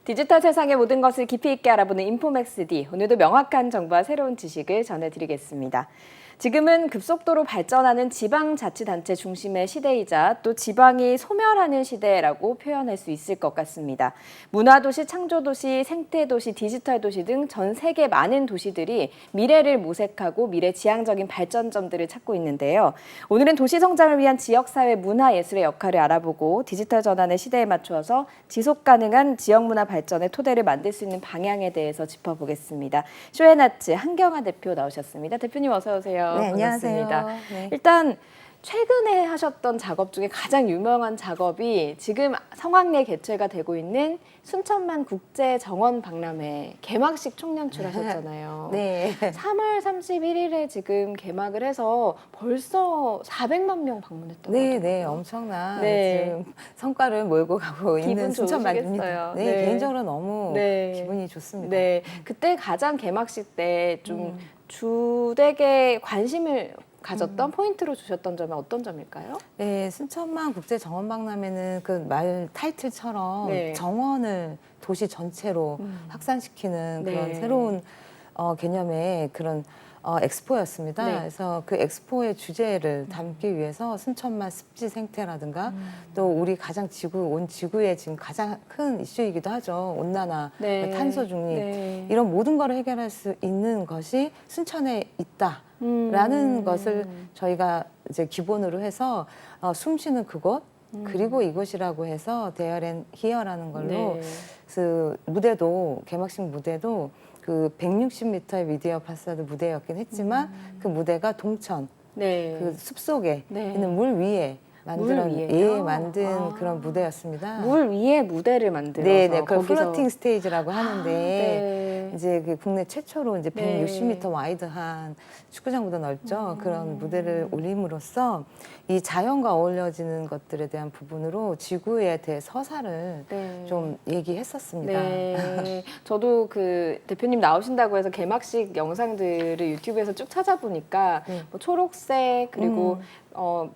디지털 세상의 모든 것을 깊이 있게 알아보는 인포맥스D. 오늘도 명확한 정보와 새로운 지식을 전해드리겠습니다. 지금은 급속도로 발전하는 지방자치단체 중심의 시대이자 또 지방이 소멸하는 시대라고 표현할 수 있을 것 같습니다. 문화도시, 창조도시, 생태도시, 디지털도시 등 전 세계 많은 도시들이 미래를 모색하고 미래지향적인 발전점들을 찾고 있는데요. 오늘은 도시 성장을 위한 지역사회 문화예술의 역할을 알아보고 디지털 전환의 시대에 맞추어서 지속가능한 지역문화 발전의 토대를 만들 수 있는 방향에 대해서 짚어보겠습니다. 쇼앤아츠 한경아 대표 나오셨습니다. 대표님 어서 오세요. 네, 반갑습니다. 안녕하세요. 네. 일단 최근에 하셨던 작업 중에 가장 유명한 작업이 지금 성황리에 개최가 되고 있는 순천만 국제정원 박람회 개막식 총연출하셨잖아요. 네. 3월 31일에 지금 개막을 해서 벌써 400만 명 방문했다고 네, 하더라고요. 네, 엄청난 네. 지금 성과를 몰고 가고 기분 있는 순천만입니다. 좋으시겠어요. 네, 네. 개인적으로 너무 네. 기분이 좋습니다. 네, 그때 가장 개막식 때 좀 주되게 관심을 가졌던 포인트로 주셨던 점은 어떤 점일까요? 네, 순천만 국제정원박람회는 그 말 타이틀처럼 네. 정원을 도시 전체로 확산시키는 그런 네. 새로운 개념의 그런 엑스포였습니다. 네. 그래서 그 엑스포의 주제를 담기 위해서 순천만 습지 생태라든가 또 우리 가장 온 지구의 지금 가장 큰 이슈이기도 하죠. 온난화, 네. 탄소 중립 네. 이런 모든 걸 해결할 수 있는 것이 순천에 있다라는 것을 저희가 이제 기본으로 해서 숨 쉬는 그곳 그리고 이곳이라고 해서 There and Here라는 걸로 네. 그 무대도 개막식 무대도 그 160m의 미디어 파사드 무대였긴 했지만 그 무대가 동천 네. 그 숲속에 네. 있는 물 위에 위에요? 만든 아. 그런 무대였습니다. 물 위에 무대를 만들어서 네네, 그걸 거기서 플로팅 스테이지라고 하는데 네. 이제 그 국내 최초로 이제 네. 160m 와이드한 축구장보다 넓죠. 그런 무대를 올림으로써 이 자연과 어울려지는 것들에 대한 부분으로 지구에 대해 서사를 네. 좀 얘기했었습니다. 네, 저도 그 대표님 나오신다고 해서 개막식 영상들을 유튜브에서 쭉 찾아보니까 네. 뭐 초록색 그리고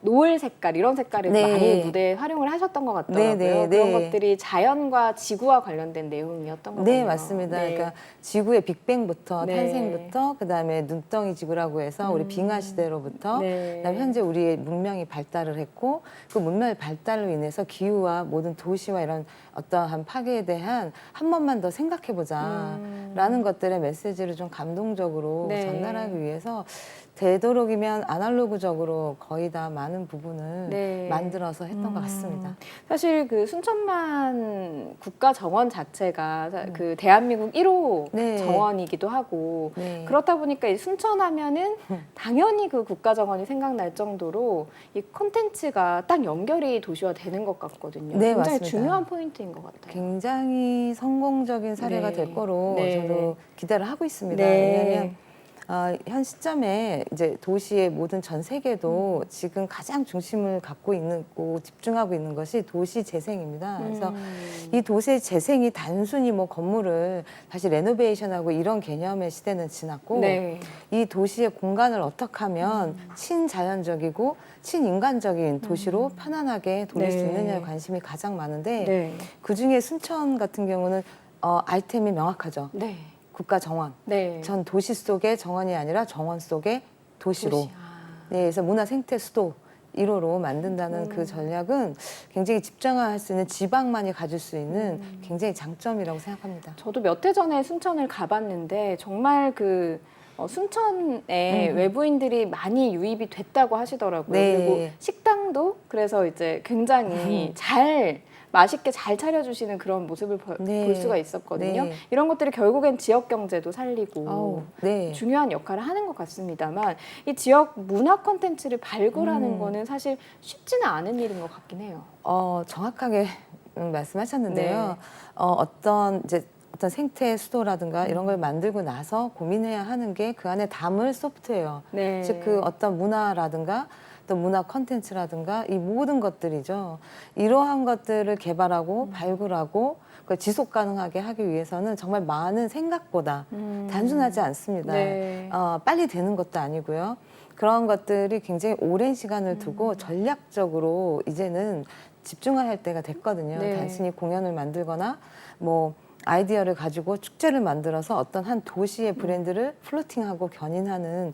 노을 색깔 이런 색깔을 네. 많이 무대에 활용을 하셨던 것 같더라고요. 네, 네, 그런 네. 것들이 자연과 지구와 관련된 내용이었던 것 같아요. 네, 맞습니다. 네. 그러니까 지구의 빅뱅부터 네. 탄생부터 그다음에 눈덩이 지구라고 해서 우리 빙하 시대로부터 네. 그다음에 현재 우리의 문명이 발달을 했고 그 문명의 발달로 인해서 기후와 모든 도시와 이런 어떠한 파괴에 대한 한 번만 더 생각해보자라는 것들의 메시지를 좀 감동적으로 네. 전달하기 위해서 되도록이면 아날로그적으로 거의 다 많은 부분을 네. 만들어서 했던 것 같습니다. 사실 그 순천만 국가 정원 자체가 그 대한민국 1호 네. 정원이기도 하고 네. 그렇다 보니까 이 순천하면은 당연히 그 국가 정원이 생각날 정도로 이 콘텐츠가 딱 연결이 도시화 되는 것 같거든요. 네, 굉장히 맞습니다. 중요한 포인트인 것 같아요. 굉장히 성공적인 사례가 네. 될 거로 네. 저도 기대를 하고 있습니다. 네. 왜냐하면 현 시점에 이제 도시의 모든 전 세계도 지금 가장 중심을 갖고 있고 집중하고 있는 것이 도시 재생입니다. 그래서 이 도시 재생이 단순히 뭐 건물을 다시 레노베이션하고 이런 개념의 시대는 지났고 네. 이 도시의 공간을 어떻게 하면 친자연적이고 친인간적인 도시로 편안하게 돌릴 수 네. 있느냐에 관심이 가장 많은데 네. 그중에 순천 같은 경우는 아이템이 명확하죠. 네. 국가 정원. 네. 전 도시 속의 정원이 아니라 정원 속의 도시로. 도시. 네, 그래서 문화 생태 수도 1호로 만든다는 그 전략은 굉장히 집중할 수 있는 지방만이 가질 수 있는 굉장히 장점이라고 생각합니다. 저도 몇 해 전에 순천을 가봤는데 정말 그 순천에 외부인들이 많이 유입이 됐다고 하시더라고요. 네. 그리고 식당도 그래서 이제 굉장히 맛있게 잘 차려주시는 그런 모습을 네. 볼 수가 있었거든요. 네. 이런 것들이 결국엔 지역 경제도 살리고 네. 중요한 역할을 하는 것 같습니다만 이 지역 문화 콘텐츠를 발굴하는 거는 사실 쉽지는 않은 일인 것 같긴 해요. 정확하게 말씀하셨는데요. 네. 어떤 생태 수도라든가 이런 걸 만들고 나서 고민해야 하는 게 그 안에 담을 소프트웨어, 네. 즉 그 어떤 문화라든가 또 문화 컨텐츠라든가 이 모든 것들이죠. 이러한 것들을 개발하고 발굴하고 그걸 지속 가능하게 하기 위해서는 정말 많은 생각보다 단순하지 않습니다. 네. 빨리 되는 것도 아니고요. 그런 것들이 굉장히 오랜 시간을 두고 전략적으로 이제는 집중할 때가 됐거든요. 네. 단순히 공연을 만들거나 뭐 아이디어를 가지고 축제를 만들어서 어떤 한 도시의 브랜드를 플로팅하고 견인하는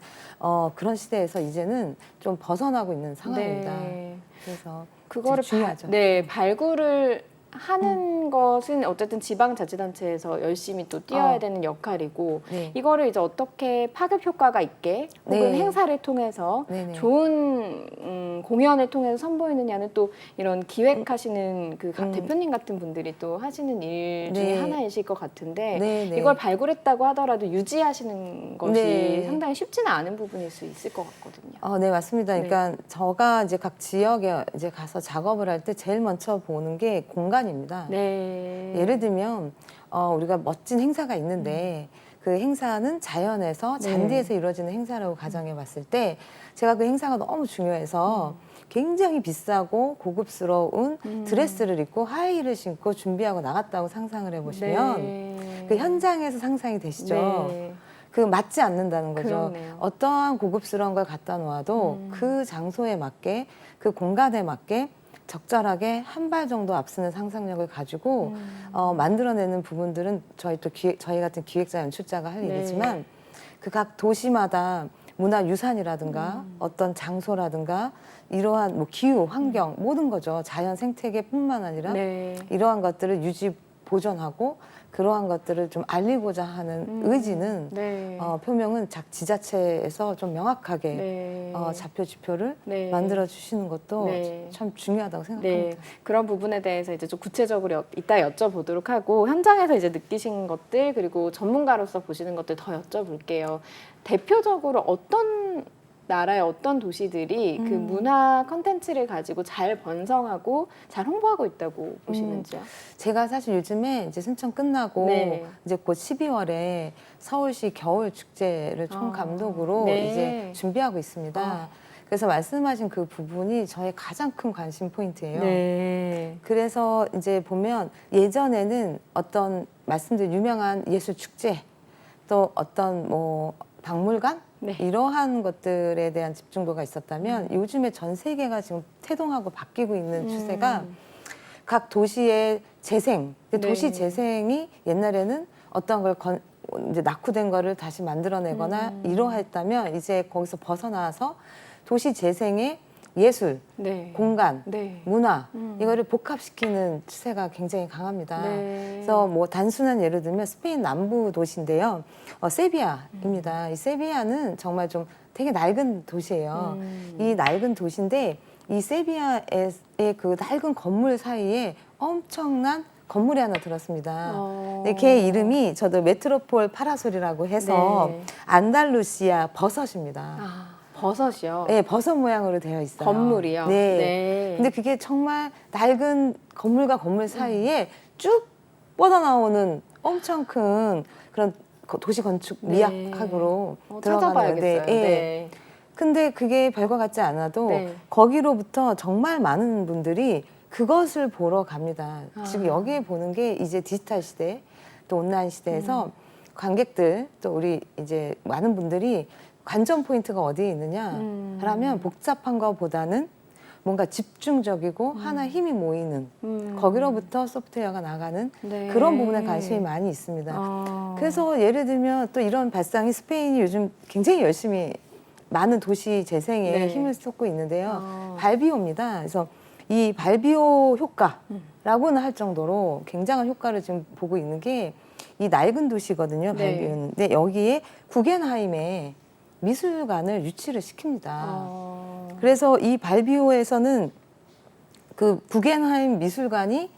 그런 시대에서 이제는 좀 벗어나고 있는 상황입니다. 네. 그래서 그거를 중요하죠. 발굴을 하는 것은 어쨌든 지방자치단체에서 열심히 또 뛰어야 되는 역할이고 네. 이거를 이제 어떻게 파급 효과가 있게 혹은 네. 행사를 통해서 네네. 좋은 공연을 통해서 선보이느냐는 또 이런 기획하시는 그 대표님 같은 분들이 또 하시는 일 중에 네. 하나이실 것 같은데 네네. 이걸 발굴했다고 하더라도 유지하시는 것이 네. 상당히 쉽지는 않은 부분일 수 있을 것 같거든요. 네, 맞습니다. 네. 그러니까 저가 이제 각 지역에 이제 가서 작업을 할 때 제일 먼저 보는 게 공간입니다. 네. 예를 들면 우리가 멋진 행사가 있는데 그 행사는 자연에서 네. 잔디에서 이루어지는 행사라고 가정해 봤을 때 제가 그 행사가 너무 중요해서 굉장히 비싸고 고급스러운 드레스를 입고 하이힐을 신고 준비하고 나갔다고 상상을 해보시면 네. 그 현장에서 상상이 되시죠. 네. 그 맞지 않는다는 거죠. 그러네요. 어떠한 고급스러운 걸 갖다 놓아도 그 장소에 맞게 그 공간에 맞게 적절하게 한 발 정도 앞서는 상상력을 가지고 만들어내는 부분들은 저희 같은 기획자 연출자가 할 네. 일이지만 그 각 도시마다 문화유산이라든가 어떤 장소라든가 이러한 뭐 기후, 환경 모든 거죠. 자연 생태계뿐만 아니라 네. 이러한 것들을 유지 보존하고 그러한 것들을 좀 알리고자 하는 의지는 네. 표명은 지자체에서 좀 명확하게 네. 좌표 지표를 네. 만들어 주시는 것도 네. 참 중요하다고 네, 생각합니다. 그런 부분에 대해서 이제 좀 구체적으로 이따 여쭤보도록 하고 현장에서 이제 느끼신 것들 그리고 전문가로서 보시는 것들 더 여쭤볼게요. 대표적으로 어떤 나라의 어떤 도시들이 그 문화 컨텐츠를 가지고 잘 번성하고 잘 홍보하고 있다고 보시는지요? 제가 사실 요즘에 이제 순천 끝나고 네. 이제 곧 12월에 서울시 겨울 축제를 총 감독으로 네. 이제 준비하고 있습니다. 그래서 말씀하신 그 부분이 저의 가장 큰 관심 포인트예요. 네. 그래서 이제 보면 예전에는 어떤 말씀드린 유명한 예술 축제 또 어떤 뭐 박물관 네. 이러한 것들에 대한 집중도가 있었다면 요즘에 전 세계가 지금 태동하고 바뀌고 있는 추세가 각 도시의 재생, 근데 네. 도시 재생이 옛날에는 어떤 걸 이제 낙후된 거를 다시 만들어내거나 이러했다면 이제 거기서 벗어나서 도시 재생의 예술, 네. 공간, 네. 문화 이거를 복합시키는 추세가 굉장히 강합니다. 네. 그래서 뭐 단순한 예를 들면 스페인 남부 도시인데요, 세비야입니다. 이 세비야는 정말 좀 되게 낡은 도시예요. 이 낡은 도시인데 이 세비야의 그 낡은 건물 사이에 엄청난 건물이 하나 들었습니다. 근데 걔 이름이 저도 메트로폴 파라솔이라고 해서 네. 안달루시아 버섯입니다. 아, 버섯이요? 네, 버섯 모양으로 되어 있어요. 건물이요? 네. 네. 근데 그게 정말 낡은 건물과 건물 사이에 쭉 뻗어나오는 엄청 큰 그런 도시 건축 미학학으로 들어가는 찾아봐야겠어요. 건데, 예. 네. 근데 그게 별거 같지 않아도 네. 거기로부터 정말 많은 분들이 그것을 보러 갑니다. 아. 지금 여기에 보는 게 이제 디지털 시대, 또 온라인 시대에서 관객들, 또 우리 이제 많은 분들이 관전 포인트가 어디에 있느냐 라면 복잡한 것보다는 뭔가 집중적이고 하나의 힘이 모이는 거기로부터 소프트웨어가 나가는 네. 그런 부분에 관심이 많이 있습니다. 그래서 예를 들면 또 이런 발상이 스페인이 요즘 굉장히 열심히 많은 도시 재생에 네. 힘을 쏟고 있는데요. 발비오입니다. 그래서 이 발비오 효과라고는 할 정도로 굉장한 효과를 지금 보고 있는 게 이 낡은 도시거든요. 네. 발비오는. 근데 여기에 구겐하임에 미술관을 유치를 시킵니다. 그래서 이 발비오에서는 그 구겐하임 미술관이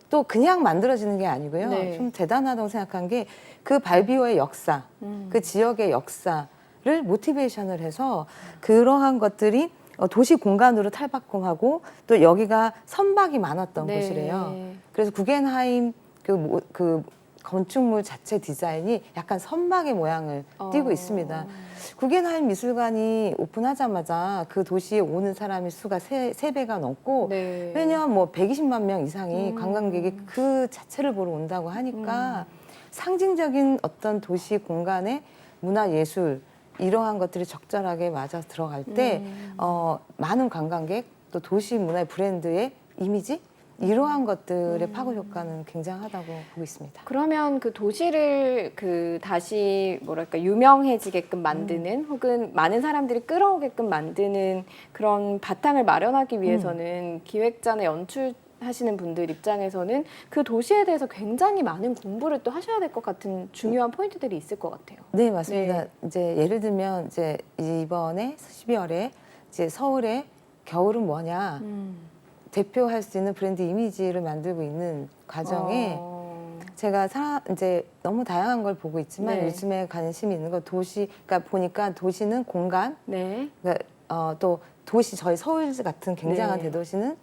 또 그냥 만들어지는 게 아니고요. 네. 좀 대단하다고 생각한 게 그 발비오의 역사, 그 지역의 역사를 모티베이션을 해서 그러한 것들이 도시 공간으로 탈바꿈하고 또 여기가 선박이 많았던 네. 곳이래요. 그래서 구겐하임 그 건축물 자체 디자인이 약간 선박의 모양을 띠고 있습니다. 구겐하임 미술관이 오픈하자마자 그 도시에 오는 사람의 수가 세 배가 넘고 네. 왜냐하면 뭐 120만 명 이상이 관광객이 그 자체를 보러 온다고 하니까 상징적인 어떤 도시 공간의 문화예술 이러한 것들이 적절하게 맞아 들어갈 때 많은 관광객 또 도시 문화의 브랜드의 이미지 이러한 것들의 파급 효과는 굉장하다고 보고 있습니다. 그러면 그 도시를 그 다시 뭐랄까 유명해지게끔 만드는 혹은 많은 사람들이 끌어오게끔 만드는 그런 바탕을 마련하기 위해서는 기획자나 연출하시는 분들 입장에서는 그 도시에 대해서 굉장히 많은 공부를 또 하셔야 될 것 같은 중요한 포인트들이 있을 것 같아요. 네, 맞습니다. 네. 이제 예를 들면 이제 이번에 12월에 이제 서울의 겨울은 뭐냐 대표할 수 있는 브랜드 이미지를 만들고 있는 과정에 제가 이제 너무 다양한 걸 보고 있지만 네. 요즘에 관심이 있는 건 도시, 그러니까 보니까 도시는 공간, 네. 그러니까 또 도시 저희 서울 같은 굉장한 네. 대도시는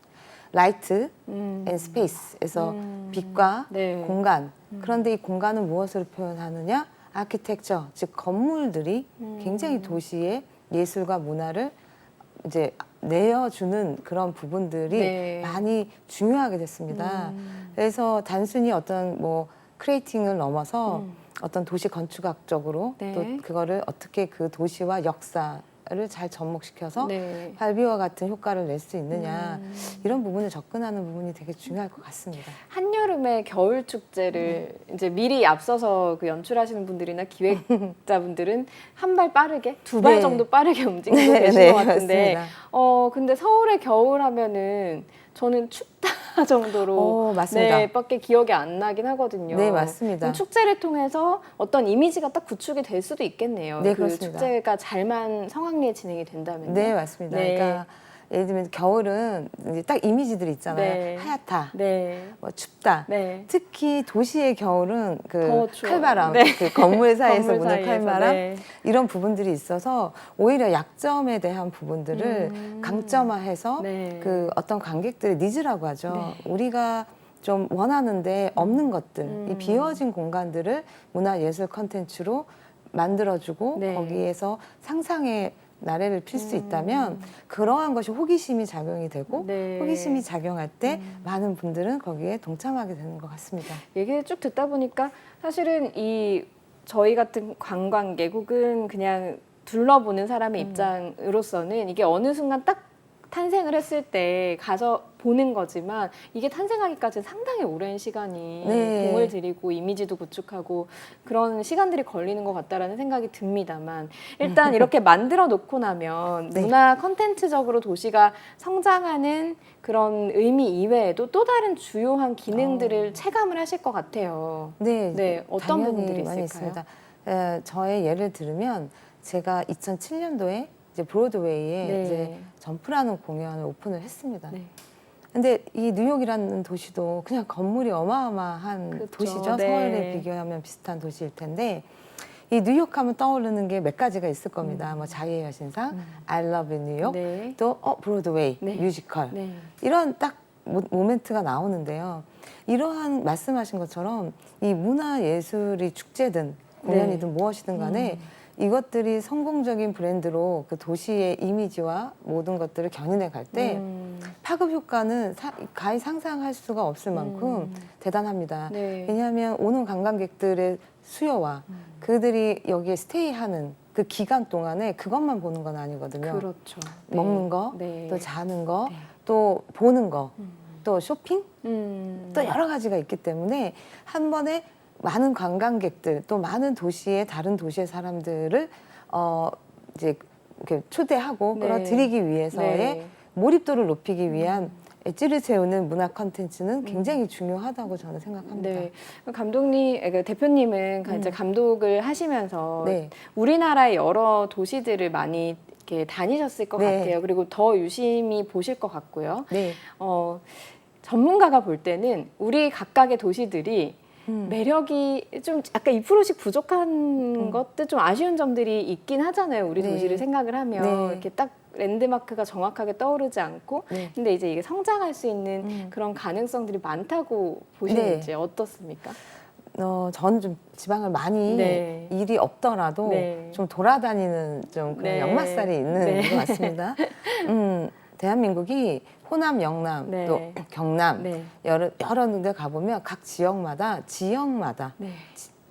라이트 앤 스페이스에서 빛과 네. 공간. 그런데 이 공간은 무엇으로 표현하느냐? 아키텍처, 즉 건물들이 굉장히 도시의 예술과 문화를 이제 내어주는 그런 부분들이 네. 많이 중요하게 됐습니다. 그래서 단순히 어떤 뭐 크리에이팅을 넘어서 어떤 도시 건축학적으로 네. 또 그거를 어떻게 그 도시와 역사를 잘 접목시켜서 네. 발비와 같은 효과를 낼 수 있느냐 이런 부분을 접근하는 부분이 되게 중요할 것 같습니다. 한여름의 겨울 축제를 이제 미리 앞서서 그 연출하시는 분들이나 기획자분들은 한 발 빠르게 두 발 네. 정도 빠르게 움직이고 네, 계신 네, 것 같은데 맞습니다. 근데 서울의 겨울 하면은 저는 춥다 정도로 맞습니다. 네, 밖에 기억이 안 나긴 하거든요. 네, 맞습니다. 그럼 축제를 통해서 어떤 이미지가 딱 구축이 될 수도 있겠네요. 네, 그 그렇습니다. 축제가 잘만 성황리에 진행이 된다면요. 네, 맞습니다. 네. 그러니까 예를 들면 겨울은 이제 딱 이미지들이 있잖아요. 네. 하얗다, 네. 뭐 춥다. 네. 특히 도시의 겨울은 그 더 추워요. 칼바람, 네. 그 건물 사이에서 건물 부는 사이에서, 칼바람 네. 이런 부분들이 있어서 오히려 약점에 대한 부분들을 강점화해서 네. 그 어떤 관객들의 니즈라고 하죠. 네. 우리가 좀 원하는데 없는 것들, 이 비워진 공간들을 문화예술 콘텐츠로 만들어주고 네. 거기에서 상상의 나래를 필 수 있다면 그러한 것이 호기심이 작용이 되고 네. 호기심이 작용할 때 많은 분들은 거기에 동참하게 되는 것 같습니다. 얘기를 쭉 듣다 보니까 사실은 이 저희 같은 관광객 혹은 그냥 둘러보는 사람의 입장으로서는 이게 어느 순간 딱 탄생을 했을 때 가서 보는 거지만 이게 탄생하기까지 상당히 오랜 시간이 네. 공을 들이고 이미지도 구축하고 그런 시간들이 걸리는 것 같다라는 생각이 듭니다만 일단 이렇게 만들어 놓고 나면 네. 문화 컨텐츠적으로 도시가 성장하는 그런 의미 이외에도 또 다른 주요한 기능들을 체감을 하실 것 같아요. 네, 네, 어떤 당연히 부분들이 많이 있을까요? 있습니다. 저의 예를 들면 제가 2007년도에 이제 브로드웨이에 네. 이제 점프라는 공연을 오픈을 했습니다. 네. 근데 이 뉴욕이라는 도시도 그냥 건물이 어마어마한 그쵸, 도시죠. 네. 서울에 비교하면 비슷한 도시일 텐데 이 뉴욕 하면 떠오르는 게 몇 가지가 있을 겁니다. 뭐 자유의 여신상, I love 뉴욕, 네. 또 브로드웨이, 네. 뮤지컬 네. 이런 딱 모멘트가 나오는데요. 이러한 말씀하신 것처럼 이 문화예술이 축제든 공연이든 네. 무엇이든 간에 이것들이 성공적인 브랜드로 그 도시의 이미지와 모든 것들을 견인해 갈 때 파급 효과는 가히 상상할 수가 없을 만큼 대단합니다. 네. 왜냐하면 오는 관광객들의 수요와 그들이 여기에 스테이하는 그 기간 동안에 그것만 보는 건 아니거든요. 그렇죠. 네. 먹는 거, 네. 또 자는 거, 네. 또 보는 거, 또 쇼핑, 음. 또 여러 가지가 있기 때문에 한 번에 많은 관광객들, 또 많은 도시의 다른 도시의 사람들을 이제 이렇게 초대하고 네. 끌어들이기 위해서의 네. 몰입도를 높이기 위한 엣지를 세우는 문화 컨텐츠는 굉장히 중요하다고 저는 생각합니다. 네. 감독님, 그러니까 대표님은 이제 감독을 하시면서 네. 우리나라의 여러 도시들을 많이 이렇게 다니셨을 것 네. 같아요. 그리고 더 유심히 보실 것 같고요. 네. 전문가가 볼 때는 우리 각각의 도시들이 매력이 좀 약간 2%씩 부족한 것도 좀 아쉬운 점들이 있긴 하잖아요. 우리 네. 도시를 생각을 하면 네. 이렇게 딱 랜드마크가 정확하게 떠오르지 않고 네. 근데 이제 이게 성장할 수 있는 그런 가능성들이 많다고 보시는지 어떻습니까? 저는 좀 지방을 많이 네. 일이 없더라도 네. 좀 돌아다니는 좀 그런 네. 역마살이 있는 네. 것 같습니다. 대한민국이 호남, 영남, 네. 또 경남 네. 여러 군데 가보면 각 지역마다 네.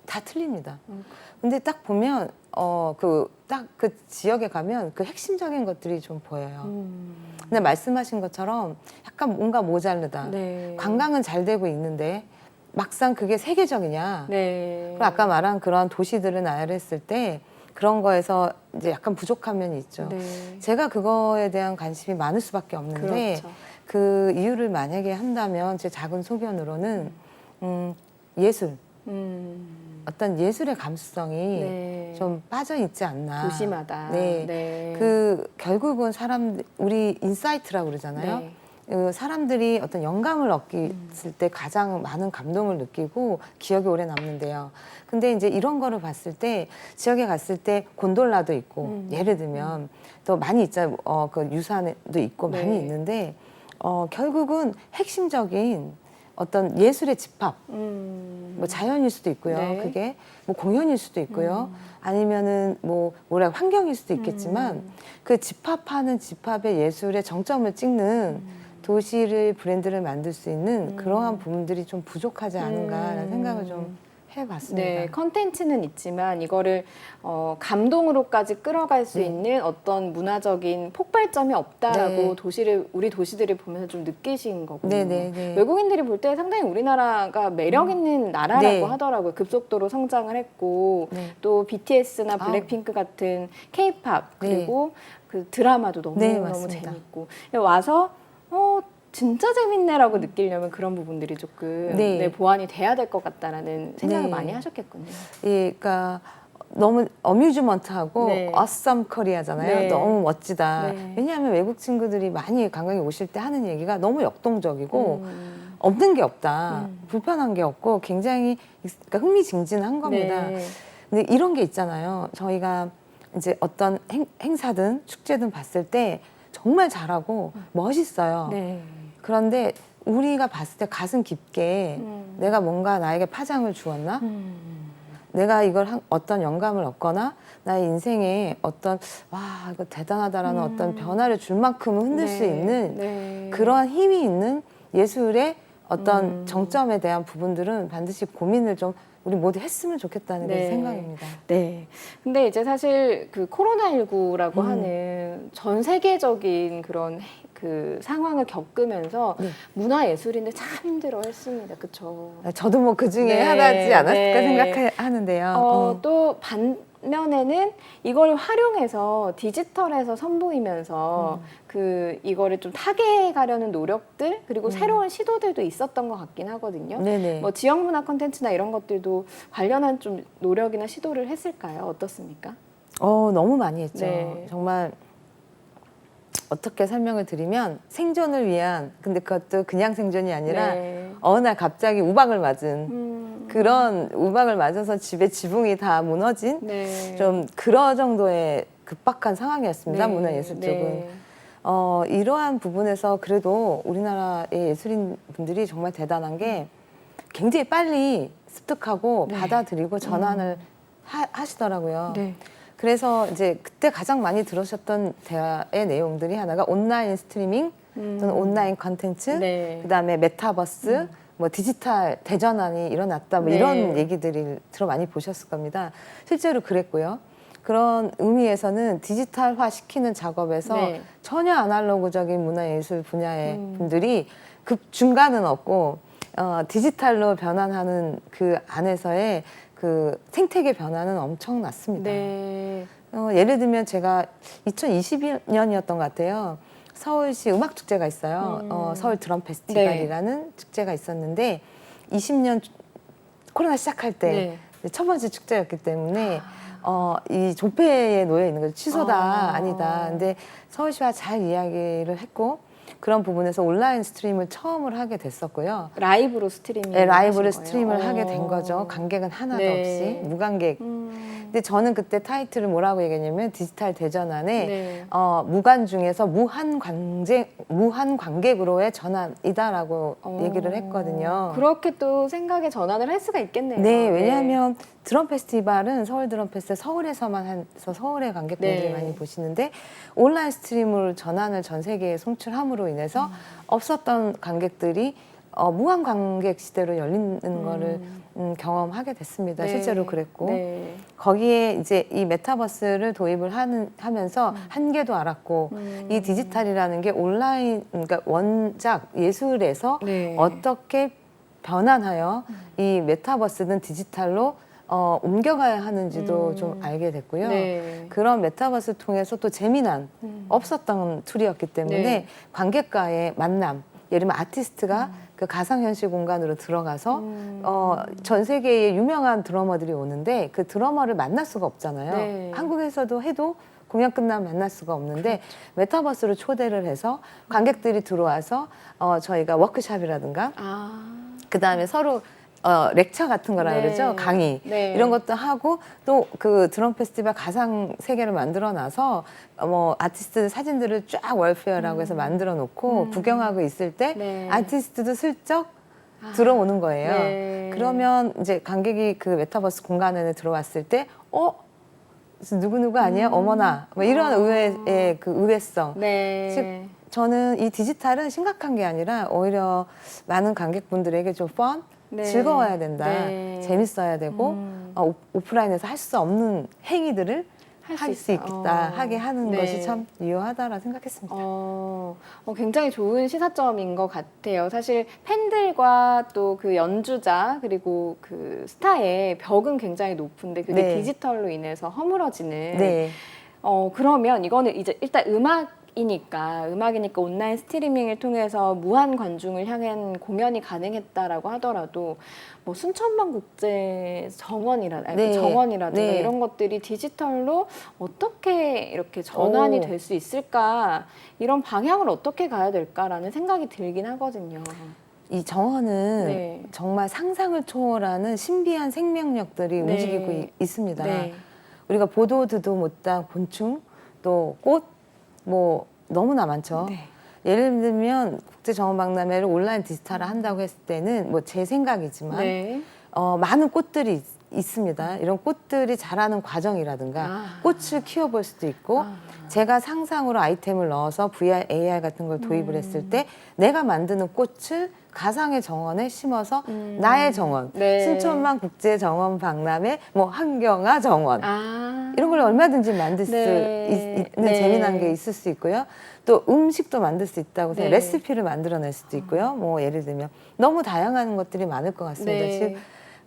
다 틀립니다. 근데 딱 보면 딱 그 지역에 가면 그 핵심적인 것들이 좀 보여요. 근데 말씀하신 것처럼 약간 뭔가 모자르다. 네. 관광은 잘 되고 있는데 막상 그게 세계적이냐. 네. 그리고 아까 말한 그런 도시들을 나열했을 때 그런 거에서 이제 약간 부족한 면이 있죠. 네. 제가 그거에 대한 관심이 많을 수밖에 없는데 그렇죠. 그 이유를 만약에 한다면 제 작은 소견으로는 예술, 어떤 예술의 감수성이 네. 좀 빠져 있지 않나. 도시마다. 네. 네. 그 결국은 우리 인사이트라고 그러잖아요. 네. 그 사람들이 어떤 영감을 얻었을 때 가장 많은 감동을 느끼고 기억이 오래 남는데요. 근데 이제 이런 거를 봤을 때 지역에 갔을 때 곤돌라도 있고 예를 들면 또 많이 있잖아요. 그 유산도 있고 네. 많이 있는데 결국은 핵심적인 어떤 예술의 집합, 뭐 자연일 수도 있고요. 네. 그게 뭐 공연일 수도 있고요. 아니면은 뭐라 환경일 수도 있겠지만 그 집합하는 집합의 예술의 정점을 찍는 도시를 브랜드를 만들 수 있는 그러한 부분들이 좀 부족하지 않은가라는 생각을 좀 해봤습니다. 네, 컨텐츠는 있지만 이거를 감동으로까지 끌어갈 수 네. 있는 어떤 문화적인 폭발점이 없다라고 네. 우리 도시들을 보면서 좀 느끼신 거고 네, 네, 네. 외국인들이 볼 때 상당히 우리나라가 매력 있는 나라라고 네. 하더라고요. 급속도로 성장을 했고 네. 또 BTS나 아우. 블랙핑크 같은 K-팝 네. 그리고 그 드라마도 너무 네, 너무 맞습니다. 재밌고 와서 진짜 재밌네라고 느끼려면 그런 부분들이 조금 네. 보완이 돼야 될 것 같다라는 생각을 네. 많이 하셨겠군요. 예, 그러니까 너무 어뮤즈먼트하고 네. awesome 코리아잖아요. 네. 너무 멋지다. 네. 왜냐하면 외국 친구들이 많이 관광에 오실 때 하는 얘기가 너무 역동적이고 없는 게 없다. 불편한 게 없고 굉장히 그러니까 흥미진진한 겁니다. 네. 근데 이런 게 있잖아요. 저희가 이제 어떤 행사든 축제든 봤을 때 정말 잘하고 멋있어요. 네. 그런데 우리가 봤을 때 가슴 깊게 내가 뭔가 나에게 파장을 주었나? 내가 이걸 어떤 영감을 얻거나 나의 인생에 어떤 와 이거 대단하다라는 어떤 변화를 줄 만큼은 흔들 수 있는 네. 그러한 힘이 있는 예술의 어떤 정점에 대한 부분들은 반드시 고민을 좀 우리 모두 했으면 좋겠다는 게 네. 생각입니다. 네. 근데 이제 사실 그 코로나19라고 하는 전 세계적인 그런 그 상황을 겪으면서 네. 문화예술인들 참 힘들어했습니다. 그렇죠. 저도 뭐 그 중에 네. 하나지 않았을까 네. 생각하는데요. 또 반면에는 이걸 활용해서 디지털에서 선보이면서 그 이거를 좀 타개해 가려는 노력들 그리고 새로운 시도들도 있었던 것 같긴 하거든요. 네네. 뭐 지역 문화 콘텐츠나 이런 것들도 관련한 좀 노력이나 시도를 했을까요? 어떻습니까? 너무 많이 했죠. 네. 정말 어떻게 설명을 드리면 생존을 위한 근데 그것도 그냥 생존이 아니라 네. 어느 날 갑자기 우박을 맞은 그런 우박을 맞아서 집에 지붕이 다 무너진 네. 좀 그런 정도의 급박한 상황이었습니다. 네. 문화예술 쪽은. 네. 이러한 부분에서 그래도 우리나라의 예술인 분들이 정말 대단한 게 굉장히 빨리 습득하고 네. 받아들이고 전환을 하시더라고요. 네. 그래서 이제 그때 가장 많이 들으셨던 대화의 내용들이 하나가 온라인 스트리밍, 또는 온라인 컨텐츠, 네. 그다음에 메타버스, 뭐 디지털 대전환이 일어났다, 뭐 네. 이런 얘기들을 주로 많이 보셨을 겁니다. 실제로 그랬고요. 그런 의미에서는 디지털화 시키는 작업에서 네. 전혀 아날로그적인 문화예술 분야의 분들이 그 중간은 없고 디지털로 변환하는 그 안에서의 그 생태계 변화는 엄청났습니다. 네. 예를 들면 제가 2020년이었던 것 같아요. 서울시 음악축제가 있어요. 서울 드럼 페스티벌이라는 축제가 있었는데 20년 코로나 시작할 때 첫 번째 축제였기 때문에 이 조폐에 놓여 있는 거죠. 취소다, 아니다. 근데 서울시와 잘 이야기를 했고 그런 부분에서 온라인 스트림을 처음으로 하게 됐었고요. 라이브로 스트리밍. 네, 라이브를 하신 거예요? 스트림을 하게 된 거죠. 관객은 하나도 네. 없이 무관객. 근데 저는 그때 타이틀을 뭐라고 얘기했냐면 디지털 대전환에 네. 무관 중에서 무한 관객으로의 전환이다라고 얘기를 했거든요. 그렇게 또 생각의 전환을 할 수가 있겠네요. 네, 왜냐하면 드럼 페스티벌은 서울 드럼 페스티벌 서울에서만 해서 서울의 관객분들이 네. 많이 보시는데 온라인 스트림으로 전환을 전 세계에 송출함으로 인해서 없었던 관객들이 무한 관객 시대로 열리는 거를 경험하게 됐습니다. 네. 실제로 그랬고 네. 거기에 이제 이 메타버스를 도입을 하면서 한계도 알았고 이 디지털이라는 게 온라인 그러니까 원작 예술에서 네. 어떻게 변환하여 이 메타버스는 디지털로 옮겨가야 하는지도 좀 알게 됐고요. 네. 그런 메타버스 통해서 또 재미난 없었던 툴이었기 때문에 네. 관객과의 만남, 예를 들면 아티스트가 그 가상현실 공간으로 들어가서 전 세계의 유명한 드러머들이 오는데 그 드러머를 만날 수가 없잖아요. 네. 한국에서도 해도 공연 끝나면 만날 수가 없는데 메타버스로 초대를 해서 관객들이 들어와서 저희가 워크숍이라든가 그 다음에 서로 렉처 같은 거라 네. 그러죠. 강의. 네. 이런 것도 하고 또 그 드럼 페스티벌 가상 세계를 만들어 놔서 아티스트 사진들을 쫙 월페어라고 해서 만들어 놓고 구경하고 있을 때 네. 아티스트도 슬쩍 들어오는 거예요. 네. 그러면 이제 관객이 그 메타버스 공간 안에 들어왔을 때 누구누구 아니야? 어머나. 뭐 이런 의외의 그 의외성. 네. 즉 저는 이 디지털은 심각한 게 아니라 오히려 많은 관객분들에게 좀 네. 즐거워야 된다. 네. 재밌어야 되고 오프라인에서 할 수 없는 행위들을 할 수 있겠다 하게 하는 네. 것이 참 유효하다라 생각했습니다. 굉장히 좋은 시사점인 것 같아요. 사실 팬들과 또 그 연주자 그리고 그 스타의 벽은 굉장히 높은데 그게 네. 디지털로 인해서 허물어지는. 네. 그러면 이거는 이제 일단 음악이니까 온라인 스트리밍을 통해서 무한 관중을 향한 공연이 가능했다라고 하더라도 뭐 순천만 국제 정원이라든가 네. 이런 것들이 디지털로 어떻게 이렇게 전환이 될 수 있을까, 이런 방향을 어떻게 가야 될까라는 생각이 들긴 하거든요. 이 정원은 네. 정말 상상을 초월하는 신비한 생명력들이 네. 움직이고 있습니다. 네. 우리가 보도 듣도 못한 곤충, 또 꽃, 뭐 너무나 많죠. 네. 예를 들면 국제정원박람회를 온라인 디지털화 한다고 했을 때는 뭐 제 생각이지만 네. 많은 꽃들이 있습니다. 이런 꽃들이 자라는 과정이라든가 꽃을 키워볼 수도 있고 제가 상상으로 아이템을 넣어서 VR, AR 같은 걸 도입을 했을 때 내가 만드는 꽃을 가상의 정원에 심어서 나의 정원, 네. 순천만 국제정원 박람회, 뭐 한경화 정원 이런 걸 얼마든지 만들 수 네. 있는 네. 재미난 게 있을 수 있고요. 또 음식도 만들 수 있다고 해서 네. 레시피를 만들어낼 수도 있고요. 뭐 예를 들면 너무 다양한 것들이 많을 것 같습니다. 네. 즉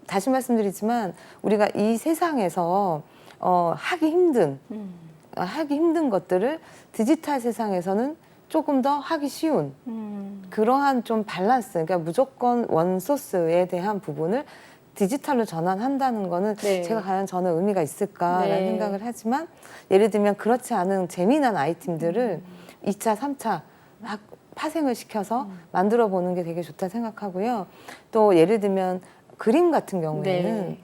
다시 말씀드리지만 우리가 이 세상에서 하기 힘든 것들을 디지털 세상에서는 조금 더 하기 쉬운 그러한 좀 밸런스, 그러니까 무조건 원소스에 대한 부분을 디지털로 전환한다는 거는 네. 제가 과연 저는 의미가 있을까라는 네. 생각을 하지만 예를 들면 그렇지 않은 재미난 아이템들을 2차, 3차 막 파생을 시켜서 만들어 보는 게 되게 좋다 생각하고요. 또 예를 들면 그림 같은 경우에는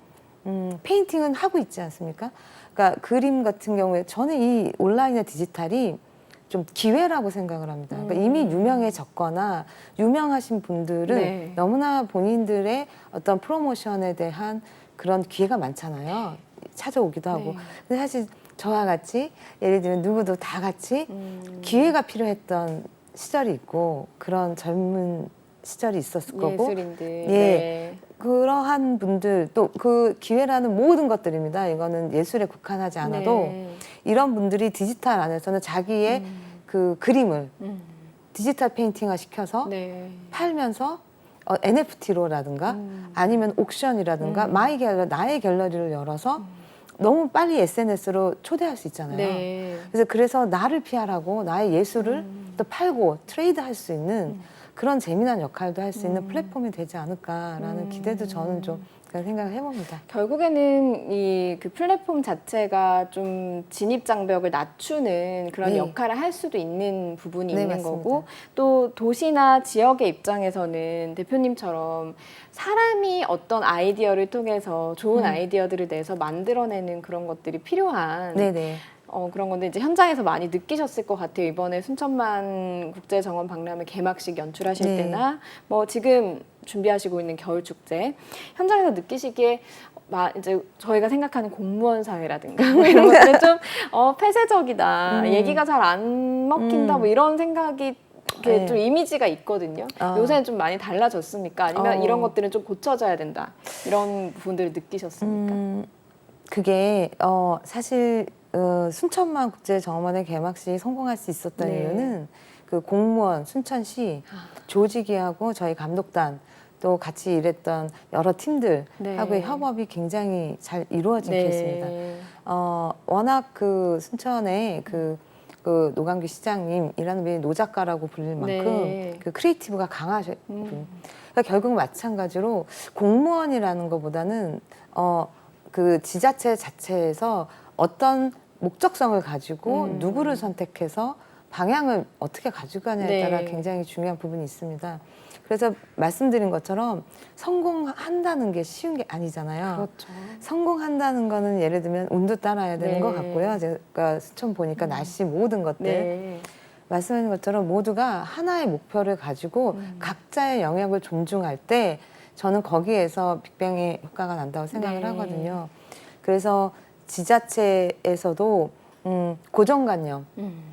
페인팅은 하고 있지 않습니까? 그러니까 그림 같은 경우에 저는 이 온라인이나 디지털이 좀 기회라고 생각을 합니다. 그러니까 이미 유명해졌거나 유명하신 분들은 네. 너무나 본인들의 어떤 프로모션에 대한 그런 기회가 많잖아요. 찾아오기도 하고. 네. 근데 사실 저와 같이 예를 들면 누구도 다 같이 기회가 필요했던 시절이 있고 그런 젊은 시절이 있었을 거고 예술인들. 예. 네. 그러한 분들 또 그 기회라는 모든 것들입니다. 이거는 예술에 국한하지 않아도 네. 이런 분들이 디지털 안에서는 자기의 그 그림을 디지털 페인팅화 시켜서 네. 팔면서 NFT로라든가 아니면 옥션이라든가 나의 갤러리를 열어서 너무 빨리 SNS로 초대할 수 있잖아요. 네. 그래서 나를 PR하고 나의 예술을 또 팔고 트레이드할 수 있는 그런 재미난 역할도 할 수 있는 플랫폼이 되지 않을까라는 기대도 저는 좀 그런 생각을 해봅니다. 결국에는 이 그 플랫폼 자체가 좀 진입 장벽을 낮추는 그런 네. 역할을 할 수도 있는 부분이 네, 있는 맞습니다. 거고, 또 도시나 지역의 입장에서는 대표님처럼 사람이 어떤 아이디어를 통해서 좋은 아이디어들을 내서 만들어내는 그런 것들이 필요한 네네. 그런 건데 이제 현장에서 많이 느끼셨을 것 같아요. 이번에 순천만 국제정원 박람회 개막식 연출하실 네. 때나 뭐 지금 준비하시고 있는 겨울축제 현장에서 느끼시기에 이제 저희가 생각하는 공무원 사회라든가 뭐 이런 것들은 좀 폐쇄적이다, 얘기가 잘 안 먹힌다 뭐 이런 생각이 이렇게 네. 좀 이미지가 있거든요. 요새는 좀 많이 달라졌습니까? 아니면 이런 것들은 좀 고쳐져야 된다. 이런 부분들을 느끼셨습니까? 그게 사실 순천만 국제정원의 개막식이 성공할 수 있었던 네. 이유는 그 공무원 순천시 조직위하고 저희 감독단 또 같이 일했던 여러 팀들하고의 네. 협업이 굉장히 잘 이루어진 네. 케이스입니다. 워낙 그 순천에 그 노광규 시장님이라는 분이 노작가라고 불릴 만큼 네. 그 크리에이티브가 강하신 분. 그러니까 결국 마찬가지로 공무원이라는 것보다는 그 지자체 자체에서 어떤 목적성을 가지고 누구를 선택해서 방향을 어떻게 가져가냐에 네. 따라 굉장히 중요한 부분이 있습니다. 그래서 말씀드린 것처럼 성공한다는 게 쉬운 게 아니잖아요. 그렇죠. 성공한다는 거는 예를 들면 운도 따라야 되는 네. 것 같고요. 제가 수천 보니까 날씨 모든 것들 네. 말씀하신 것처럼 모두가 하나의 목표를 가지고 각자의 영역을 존중할 때 저는 거기에서 빅뱅의 효과가 난다고 생각을 네. 하거든요. 그래서 지자체에서도 고정관념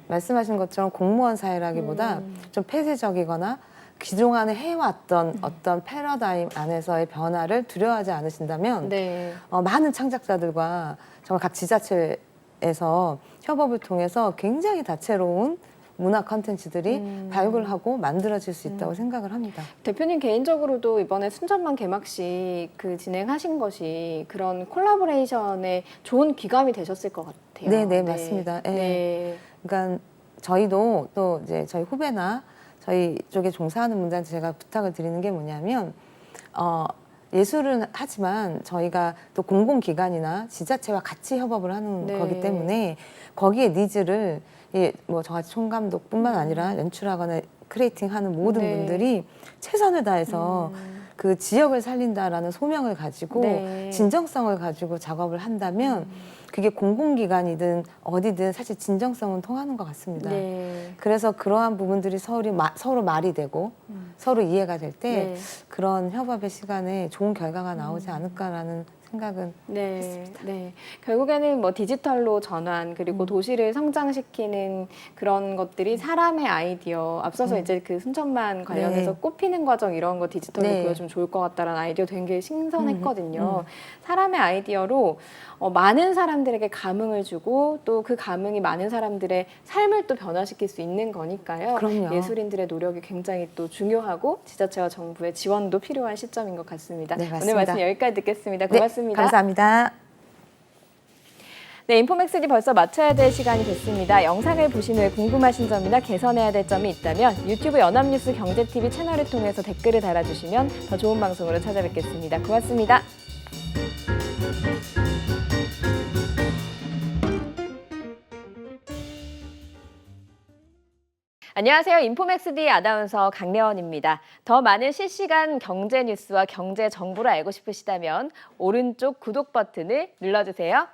말씀하신 것처럼 공무원 사회라기보다 좀 폐쇄적이거나 그동안에 해왔던 어떤 패러다임 안에서의 변화를 두려워하지 않으신다면 네. 많은 창작자들과 정말 각 지자체에서 협업을 통해서 굉장히 다채로운 문화 콘텐츠들이 발굴하고 만들어질 수 있다고 생각을 합니다. 대표님 개인적으로도 이번에 순천만 개막식 그 진행하신 것이 그런 콜라보레이션에 좋은 귀감이 되셨을 것 같아요. 네, 맞습니다. 예. 네. 그러니까 저희도 또 이제 저희 후배나 저희 쪽에 종사하는 분들한테 제가 부탁을 드리는 게 뭐냐면 예술은 하지만 저희가 또 공공기관이나 지자체와 같이 협업을 하는 네. 거기 때문에 거기에 니즈를 뭐 저같이 총감독뿐만 아니라 연출하거나 크리에이팅하는 모든 네. 분들이 최선을 다해서 그 지역을 살린다라는 소명을 가지고 네. 진정성을 가지고 작업을 한다면 그게 공공기관이든 어디든 사실 진정성은 통하는 것 같습니다. 네. 그래서 그러한 부분들이 서로 말이 되고 서로 이해가 될 때 네. 그런 협업의 시간에 좋은 결과가 나오지 않을까라는 생각은 네, 네. 결국에는 뭐 디지털로 전환 그리고 도시를 성장시키는 그런 것들이 사람의 아이디어 앞서서 이제 그 순천만 관련해서 네. 꽃피는 과정 이런 거 디지털로 네. 보여주면 좋을 것 같다라는 아이디어 되게 신선했거든요. 사람의 아이디어로 많은 사람들에게 감흥을 주고 또 그 감흥이 많은 사람들의 삶을 또 변화시킬 수 있는 거니까요. 그럼요. 예술인들의 노력이 굉장히 또 중요하고 지자체와 정부의 지원도 필요한 시점인 것 같습니다. 네, 오늘 맞습니다. 말씀 여기까지 듣겠습니다. 네, 고맙습니다. 감사합니다. 네, 인포맥스디 벌써 마쳐야 될 시간이 됐습니다. 영상을 보신 후에 궁금하신 점이나 개선해야 될 점이 있다면 유튜브 연합뉴스 경제TV 채널을 통해서 댓글을 달아주시면 더 좋은 방송으로 찾아뵙겠습니다. 고맙습니다. 안녕하세요. 인포맥스디 아나운서 강래원입니다. 더 많은 실시간 경제 뉴스와 경제 정보를 알고 싶으시다면 오른쪽 구독 버튼을 눌러주세요.